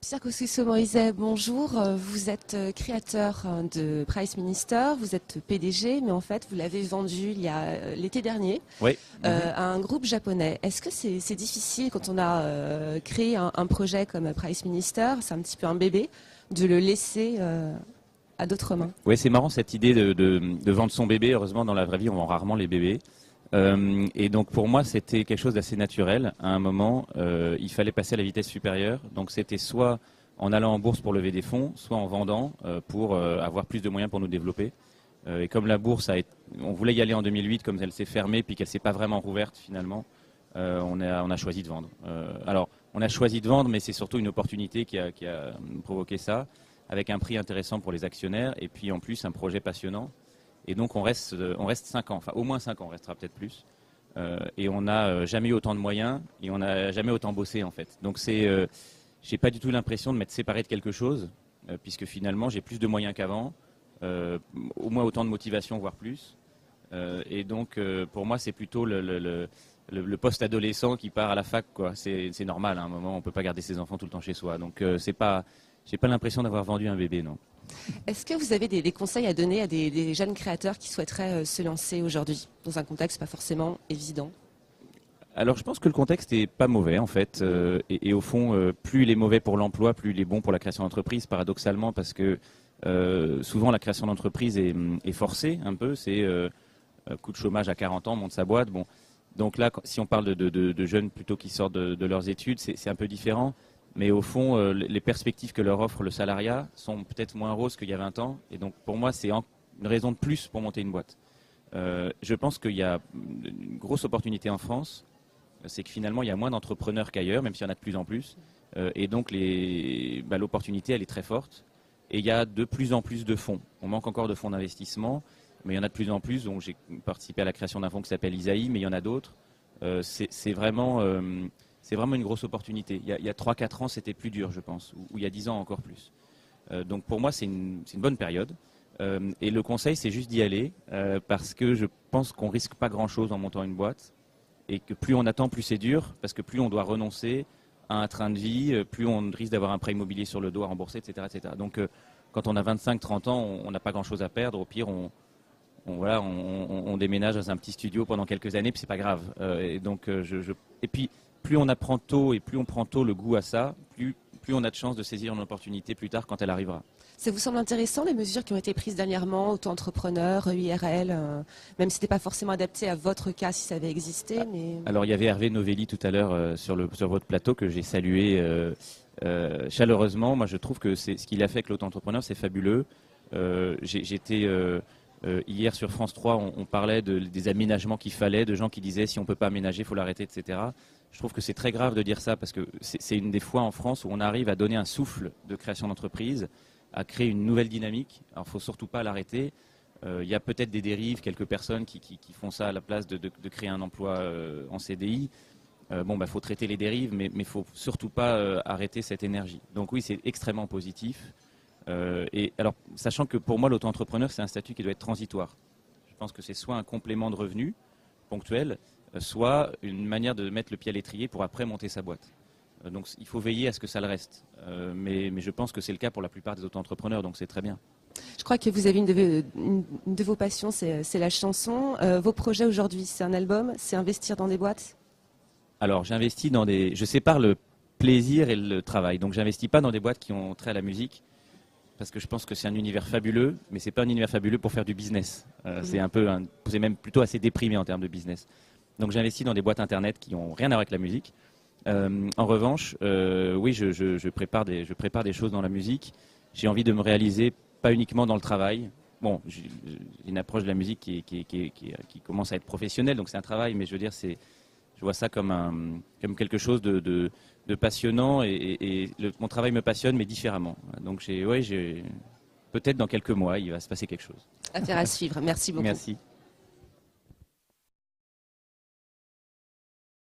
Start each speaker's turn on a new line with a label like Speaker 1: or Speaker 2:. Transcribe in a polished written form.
Speaker 1: Pierre Kosciusko-Morizet, bonjour. Vous êtes créateur de Price Minister, vous êtes PDG, mais en fait, vous l'avez vendu il y a l'été dernier à un groupe japonais. Est-ce que c'est difficile quand on a créé un projet comme Price Minister, c'est un petit peu un bébé, de le laisser à d'autres mains?
Speaker 2: Oui, c'est marrant cette idée de vendre son bébé. Heureusement, dans la vraie vie, on vend rarement les bébés. Et donc pour moi c'était quelque chose d'assez naturel. À un moment il fallait passer à la vitesse supérieure, donc c'était soit en allant en bourse pour lever des fonds, soit en vendant pour avoir plus de moyens pour nous développer. Et comme la bourse on voulait y aller en 2008, comme elle s'est fermée puis qu'elle s'est pas vraiment rouverte finalement, on a choisi de vendre. Alors on a choisi de vendre, mais c'est surtout une opportunité qui a provoqué ça, avec un prix intéressant pour les actionnaires et puis en plus un projet passionnant. Et donc on reste 5 ans, enfin au moins 5 ans, on restera peut-être plus. Et on n'a jamais eu autant de moyens et on n'a jamais autant bossé en fait. Donc j'ai pas du tout l'impression de m'être séparé de quelque chose, puisque finalement j'ai plus de moyens qu'avant, au moins autant de motivation, voire plus. Et donc pour moi c'est plutôt le post-adolescent qui part à la fac, quoi. C'est normal, à un moment on peut pas garder ses enfants tout le temps chez soi. Donc j'ai pas l'impression d'avoir vendu un bébé, non.
Speaker 1: Est-ce que vous avez des conseils à donner à des jeunes créateurs qui souhaiteraient se lancer aujourd'hui, dans un contexte pas forcément évident?
Speaker 2: Alors je pense que le contexte est pas mauvais en fait, et au fond, plus il est mauvais pour l'emploi, plus il est bon pour la création d'entreprise, paradoxalement, parce que souvent la création d'entreprise est forcée un peu, c'est coup de chômage à 40 ans, on monte sa boîte. Bon. Donc là, si on parle de jeunes plutôt qui sortent de leurs études, c'est un peu différent. Mais au fond, les perspectives que leur offre le salariat sont peut-être moins roses qu'il y a 20 ans. Et donc pour moi, c'est une raison de plus pour monter une boîte. Je pense qu'il y a une grosse opportunité en France. C'est que finalement, il y a moins d'entrepreneurs qu'ailleurs, même s'il y en a de plus en plus. Et donc l'opportunité, elle est très forte. Et il y a de plus en plus de fonds. On manque encore de fonds d'investissement, mais il y en a de plus en plus. Donc j'ai participé à la création d'un fonds qui s'appelle Isaïe, mais il y en a d'autres. C'est vraiment une grosse opportunité. Il y a 3-4 ans, c'était plus dur, je pense, ou il y a 10 ans encore plus. Donc pour moi, c'est une bonne période. Et le conseil, c'est juste d'y aller, parce que je pense qu'on risque pas grand-chose en montant une boîte, et que plus on attend, plus c'est dur, parce que plus on doit renoncer à un train de vie, plus on risque d'avoir un prêt immobilier sur le dos à rembourser, etc., etc. Donc quand on a 25-30 ans, on n'a pas grand-chose à perdre. Au pire, on déménage dans un petit studio pendant quelques années, puis c'est pas grave. Et donc et puis plus on apprend tôt et plus on prend tôt le goût à ça, plus on a de chances de saisir une opportunité plus tard quand elle arrivera.
Speaker 1: Ça vous semble intéressant, les mesures qui ont été prises dernièrement, auto-entrepreneurs, URL, même si ce n'était pas forcément adapté à votre cas si ça avait existé, mais... Alors
Speaker 2: il y avait Hervé Novelli tout à l'heure sur votre plateau que j'ai salué chaleureusement. Moi je trouve que ce qu'il a fait avec l'auto-entrepreneur, c'est fabuleux. J'étais... hier sur France 3, on parlait des aménagements qu'il fallait, de gens qui disaient si on ne peut pas aménager, il faut l'arrêter, etc. Je trouve que c'est très grave de dire ça parce que c'est une des fois en France où on arrive à donner un souffle de création d'entreprise, à créer une nouvelle dynamique. Alors il ne faut surtout pas l'arrêter. Il y a peut-être des dérives, quelques personnes qui font ça à la place de créer un emploi en CDI. Faut traiter les dérives, mais il ne faut surtout pas arrêter cette énergie. Donc oui, c'est extrêmement positif. Et alors, sachant que pour moi, l'auto-entrepreneur, c'est un statut qui doit être transitoire. Je pense que c'est soit un complément de revenu ponctuel, soit une manière de mettre le pied à l'étrier pour après monter sa boîte. Donc il faut veiller à ce que ça le reste. Mais je pense que c'est le cas pour la plupart des auto-entrepreneurs, donc c'est très bien.
Speaker 1: Je crois que vous avez une de vos passions, c'est la chanson. Vos projets aujourd'hui, c'est un album, c'est investir dans des boîtes?
Speaker 2: Alors j'investis je sépare le plaisir et le travail. Donc j'investis pas dans des boîtes qui ont trait à la musique, parce que je pense que c'est un univers fabuleux, mais c'est pas un univers fabuleux pour faire du business. C'est même plutôt assez déprimé en termes de business. Donc j'investis dans des boîtes internet qui ont rien à voir avec la musique. En revanche, oui, je prépare des choses dans la musique. J'ai envie de me réaliser pas uniquement dans le travail. Bon, j'ai une approche de la musique qui commence à être professionnelle, donc c'est un travail, mais je veux dire, je vois ça comme quelque chose de passionnant et mon travail me passionne, mais différemment. Donc peut-être dans quelques mois, il va se passer quelque chose.
Speaker 1: Affaire à suivre. Merci beaucoup.
Speaker 2: Merci.